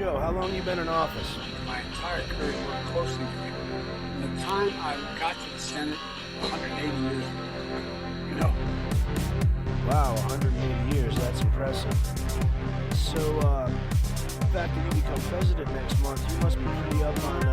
Joe, how long you been in office? My entire career worked closely with you. From the time I got to the Senate 180 years ago. You know. Wow, 180 years, that's impressive. So, the fact that you become president next month, you must be pretty up on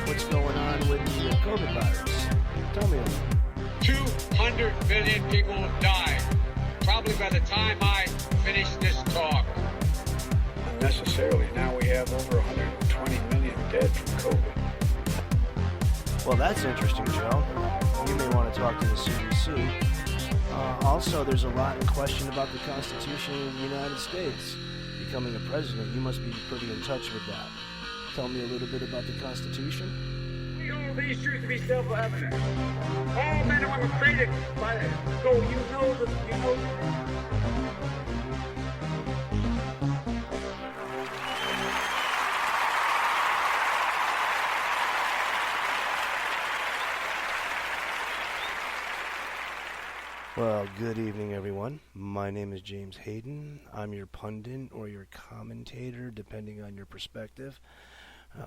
what's going on with the COVID virus. Tell me a little. 200 million people have died. Probably by the time I finish this talk. Necessarily. Now we have over 120 million dead from COVID. Well, that's interesting, Joe. You may want to talk to the CDC. Also, there's a lot in question about the Constitution of the United States. Becoming a president, you must be pretty in touch with that. Tell me a little bit about the Constitution. We hold these truths to be self-evident. All men and women created by go. You know. Well, good evening, everyone. My name is James Hayden. I'm your pundit or your commentator, depending on your perspective.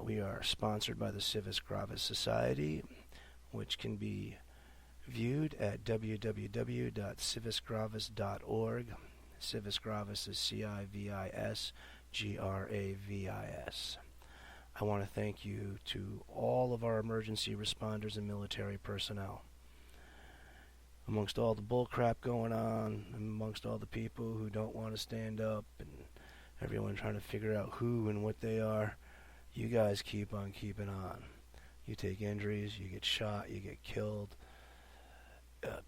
We are sponsored by the Civis Gravis Society, which can be viewed at www.civisgravis.org. Civis Gravis is CIVISGRAVIS. I want to thank you to all of our emergency responders and military personnel. Amongst all the bullcrap going on, amongst all the people who don't want to stand up, and everyone trying to figure out who and what they are, you guys keep on keeping on. You take injuries, you get shot, you get killed.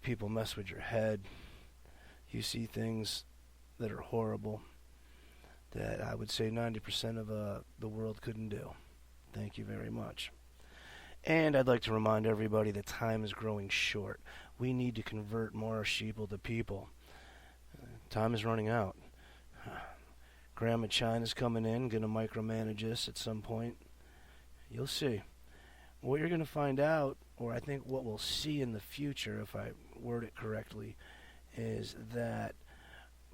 People mess with your head. You see things that are horrible that I would say 90% of the world couldn't do. Thank you very much. And I'd like to remind everybody that time is growing short. We need to convert more sheeple to people. Time is running out. Grandma China's coming in, going to micromanage us at some point. You'll see. What you're going to find out, or I think what we'll see in the future, if I word it correctly, is that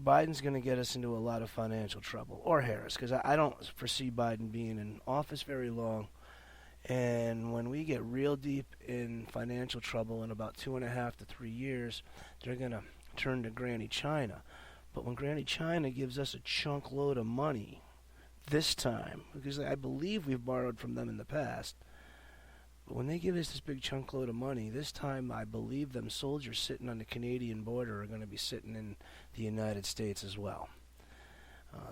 Biden's going to get us into a lot of financial trouble, or Harris, because I don't foresee Biden being in office very long. And when we get real deep in financial trouble in about 2.5 to 3 years, they're going to turn to Granny China. But when Granny China gives us a chunk load of money this time, because I believe we've borrowed from them in the past, but when they give us this big chunk load of money, this time I believe them soldiers sitting on the Canadian border are going to be sitting in the United States as well.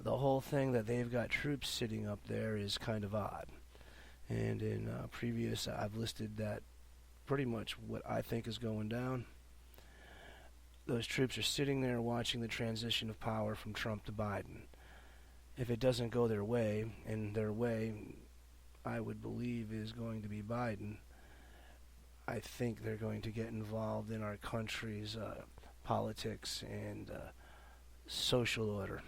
The whole thing that they've got troops sitting up there is kind of odd. And in previous, I've listed that pretty much what I think is going down. Those troops are sitting there watching the transition of power from Trump to Biden. If it doesn't go their way, and their way, I would believe, is going to be Biden, I think they're going to get involved in our country's politics and social order.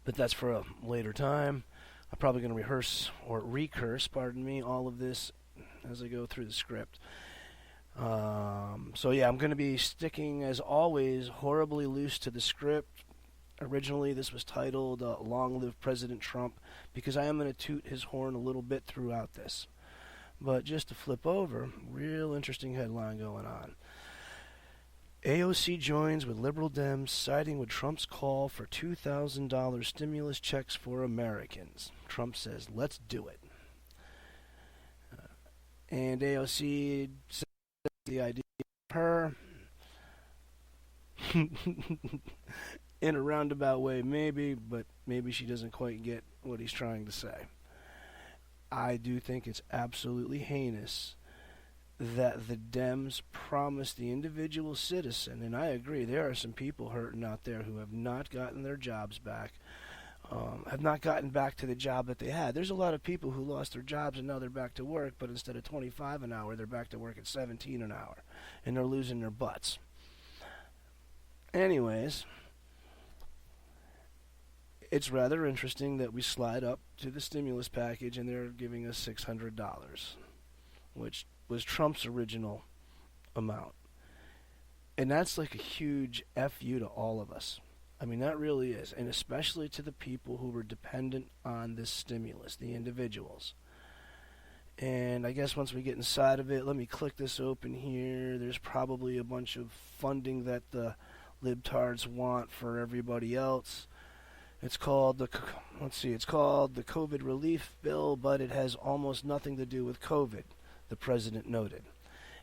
But that's for a later time. I'm probably going to recurse, all of this as I go through the script. So yeah, I'm going to be sticking, as always, horribly loose to the script. Originally, this was titled Long Live President Trump, because I am going to toot his horn a little bit throughout this. But just to flip over, real interesting headline going on. AOC joins with liberal Dems siding with Trump's call for $2,000 stimulus checks for Americans. Trump says, let's do it. And AOC says the idea of her, in a roundabout way maybe, but maybe she doesn't quite get what he's trying to say. I do think it's absolutely heinous that the Dems promised the individual citizen, and I agree, there are some people hurting out there who have not gotten their jobs back, have not gotten back to the job that they had. There's a lot of people who lost their jobs and now they're back to work, but instead of 25 an hour, they're back to work at 17 an hour, and they're losing their butts. Anyways, it's rather interesting that we slide up to the stimulus package and they're giving us $600, which was Trump's original amount. And that's like a huge F you to all of us. I mean, that really is. And especially to the people who were dependent on this stimulus, the individuals. And I guess once we get inside of it, let me click this open here. There's probably a bunch of funding that the libtards want for everybody else. It's called the COVID relief bill, but it has almost nothing to do with COVID, the president noted.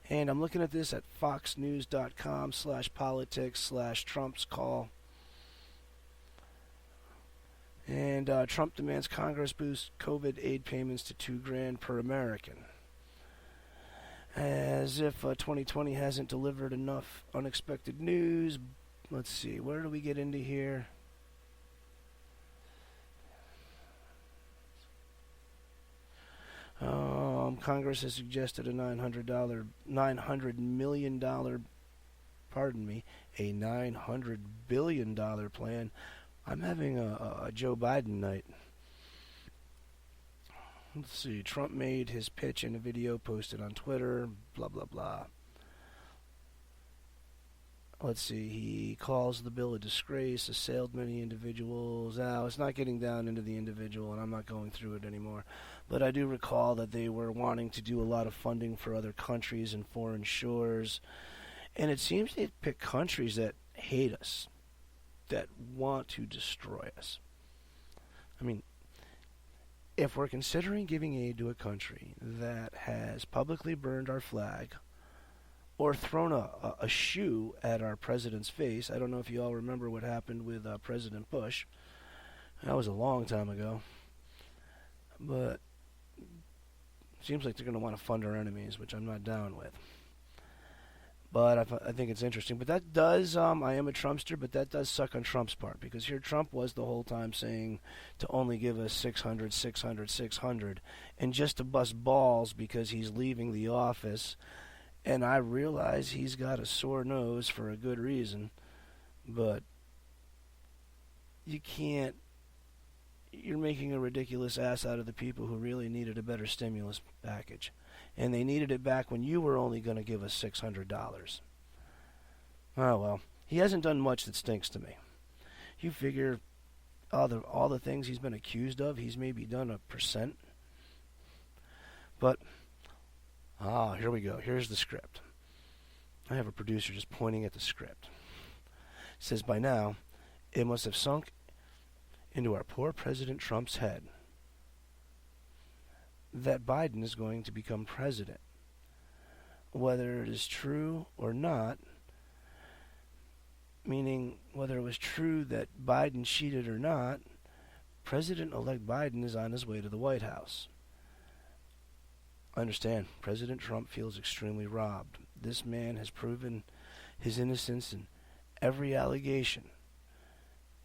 And I'm looking at this at foxnews.com/politics/Trump's call. And Trump demands Congress boost COVID aid payments to $2,000 per American. As if 2020 hasn't delivered enough unexpected news. Let's see, where do we get into here? Congress has suggested a $900 million, a $900 billion plan. I'm having a Joe Biden night. Let's see. Trump made his pitch in a video posted on Twitter. Blah, blah, blah. Let's see. He calls the bill a disgrace, assailed many individuals. Now, it's not getting down into the individual, and I'm not going through it anymore. But I do recall that they were wanting to do a lot of funding for other countries and foreign shores. And it seems they pick countries that hate us, that want to destroy us. I mean, if we're considering giving aid to a country that has publicly burned our flag or thrown a shoe at our president's face, I don't know if you all remember what happened with President Bush. That was a long time ago. But it seems like they're going to want to fund our enemies, which I'm not down with. But I think it's interesting. But that does, I am a Trumpster, but that does suck on Trump's part. Because here Trump was the whole time saying to only give us 600, 600, 600. And just to bust balls because he's leaving the office. And I realize he's got a sore nose for a good reason. But you can't. You're making a ridiculous ass out of the people who really needed a better stimulus package. And they needed it back when you were only going to give us $600. Oh, well, he hasn't done much that stinks to me. You figure all the things he's been accused of, he's maybe done 1%. But, here we go. Here's the script. I have a producer just pointing at the script. It says, by now, it must have sunk into our poor President Trump's head that Biden is going to become president. Whether it is true or not, meaning whether it was true that Biden cheated or not, President-elect Biden is on his way to the White House. Understand, President Trump feels extremely robbed. This man has proven his innocence in every allegation.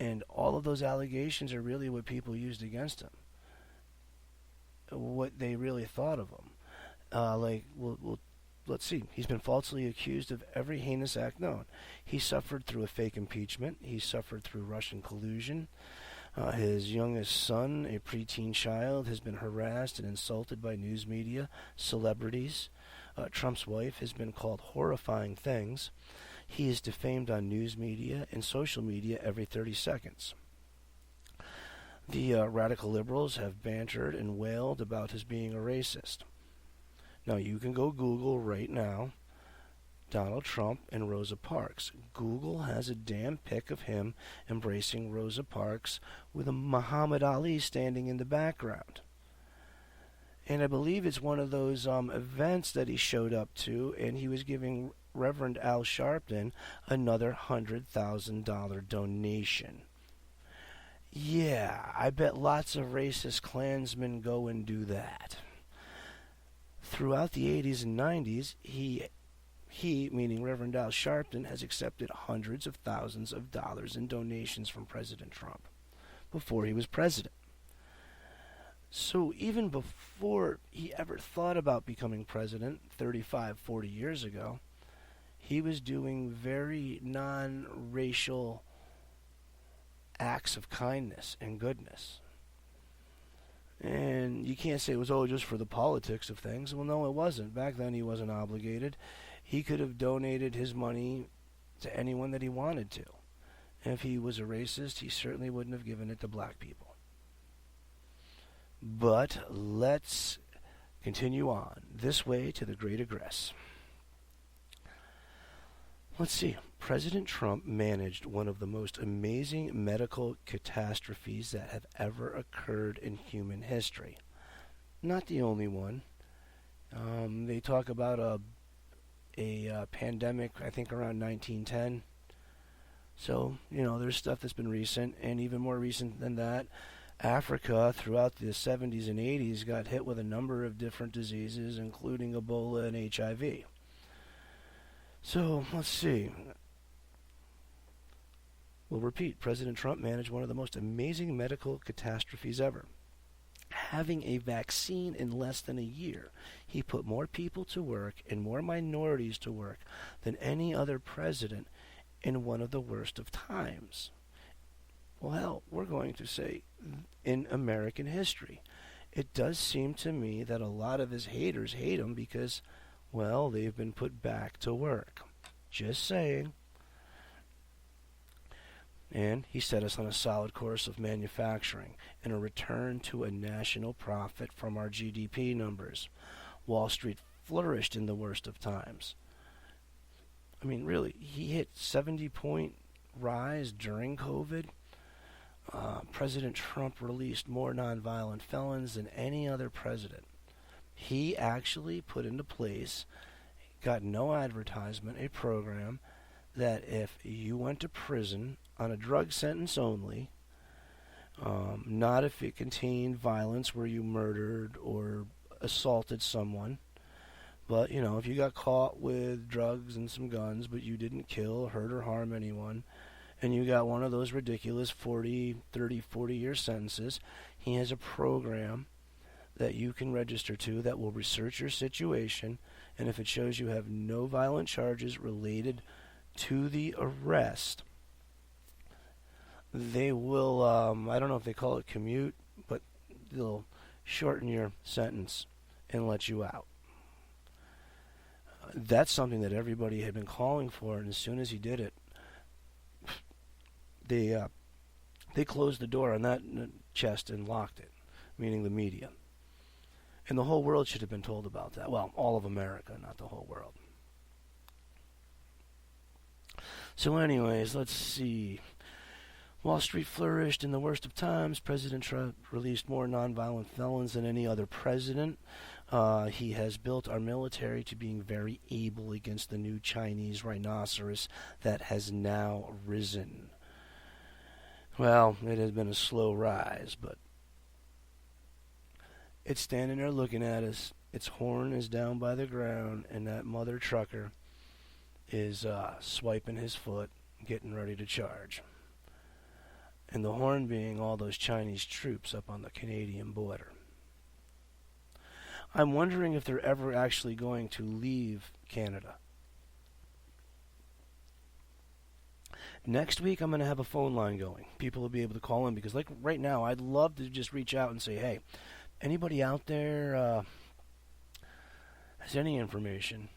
And all of those allegations are really what people used against him. What they really thought of him. Let's see. He's been falsely accused of every heinous act known. He suffered through a fake impeachment. He suffered through Russian collusion. His youngest son, a preteen child, has been harassed and insulted by news media, celebrities. Trump's wife has been called horrifying things. He is defamed on news media and social media every 30 seconds. The radical liberals have bantered and wailed about his being a racist. Now, you can go Google right now, Donald Trump and Rosa Parks. Google has a damn pic of him embracing Rosa Parks with a Muhammad Ali standing in the background. And I believe it's one of those events that he showed up to, and he was giving Reverend Al Sharpton another $100,000 donation. Yeah, I bet lots of racist Klansmen go and do that. Throughout the 80s and 90s, he, meaning Reverend Al Sharpton, has accepted hundreds of thousands of dollars in donations from President Trump before he was president. So even before he ever thought about becoming president 35, 40 years ago, he was doing very non-racial acts of kindness and goodness. And you can't say it was just for the politics of things. Well, no, it wasn't. Back then he wasn't obligated. He could have donated his money to anyone that he wanted to. If he was a racist, he certainly wouldn't have given it to black people. But let's continue on this way to the Great Egress. Let's see. President Trump managed one of the most amazing medical catastrophes that have ever occurred in human history. Not the only one. They talk about a pandemic, I think around 1910. So, there's stuff that's been recent, and even more recent than that, Africa throughout the 70s and 80s got hit with a number of different diseases, including Ebola and HIV. So, let's see. We'll repeat. President Trump managed one of the most amazing medical catastrophes ever. Having a vaccine in less than a year, he put more people to work and more minorities to work than any other president in one of the worst of times. Well, hell, we're going to say in American history. It does seem to me that a lot of his haters hate him because, well, they've been put back to work. Just saying. And he set us on a solid course of manufacturing and a return to a national profit from our GDP numbers. Wall Street flourished in the worst of times. I mean, really, he hit 70-point rise during COVID. President Trump released more nonviolent felons than any other president. He actually put into place, got no advertisement, a program that if you went to prison on a drug sentence only, not if it contained violence where you murdered or assaulted someone, but, if you got caught with drugs and some guns, but you didn't kill, hurt, or harm anyone, and you got one of those ridiculous 40-year sentences, he has a program that you can register to that will research your situation, and if it shows you have no violent charges related to the arrest, they will, I don't know if they call it commute, but they'll shorten your sentence and let you out. That's something that everybody had been calling for, and as soon as he did it, they closed the door on that chest and locked it, meaning the media. And the whole world should have been told about that. Well, all of America, not the whole world. So anyways, let's see. Wall Street flourished in the worst of times. President Trump released more nonviolent felons than any other president. He has built our military to being very able against the new Chinese rhinoceros that has now risen. Well, it has been a slow rise, but it's standing there looking at us. Its horn is down by the ground, and that mother trucker is swiping his foot, getting ready to charge. And the horn being all those Chinese troops up on the Canadian border. I'm wondering if they're ever actually going to leave Canada. Next week, I'm going to have a phone line going. People will be able to call in because, like right now, I'd love to just reach out and say, hey, anybody out there has any information,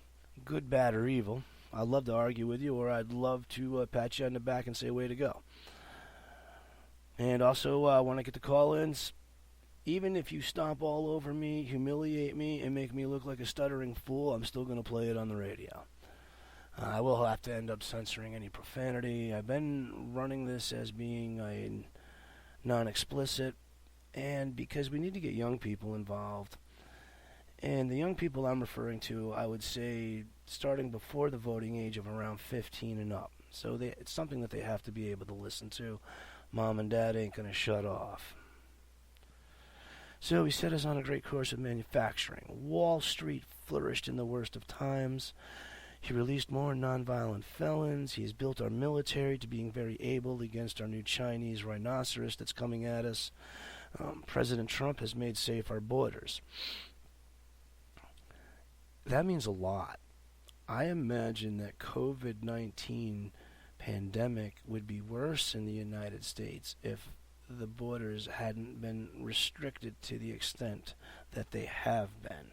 good, bad, or evil? I'd love to argue with you, or I'd love to pat you on the back and say, way to go. And also, when I get the call-ins, even if you stomp all over me, humiliate me, and make me look like a stuttering fool, I'm still going to play it on the radio. I will have to end up censoring any profanity. I've been running this as being a non-explicit, and because we need to get young people involved. And the young people I'm referring to, I would say, starting before the voting age of around 15 and up. So it's something that they have to be able to listen to. Mom and Dad ain't going to shut off. So he set us on a great course of manufacturing. Wall Street flourished in the worst of times. He released more nonviolent felons. He has built our military to being very able against our new Chinese rhinoceros that's coming at us. President Trump has made safe our borders. That means a lot. I imagine that COVID-19 pandemic would be worse in the United States if the borders hadn't been restricted to the extent that they have been.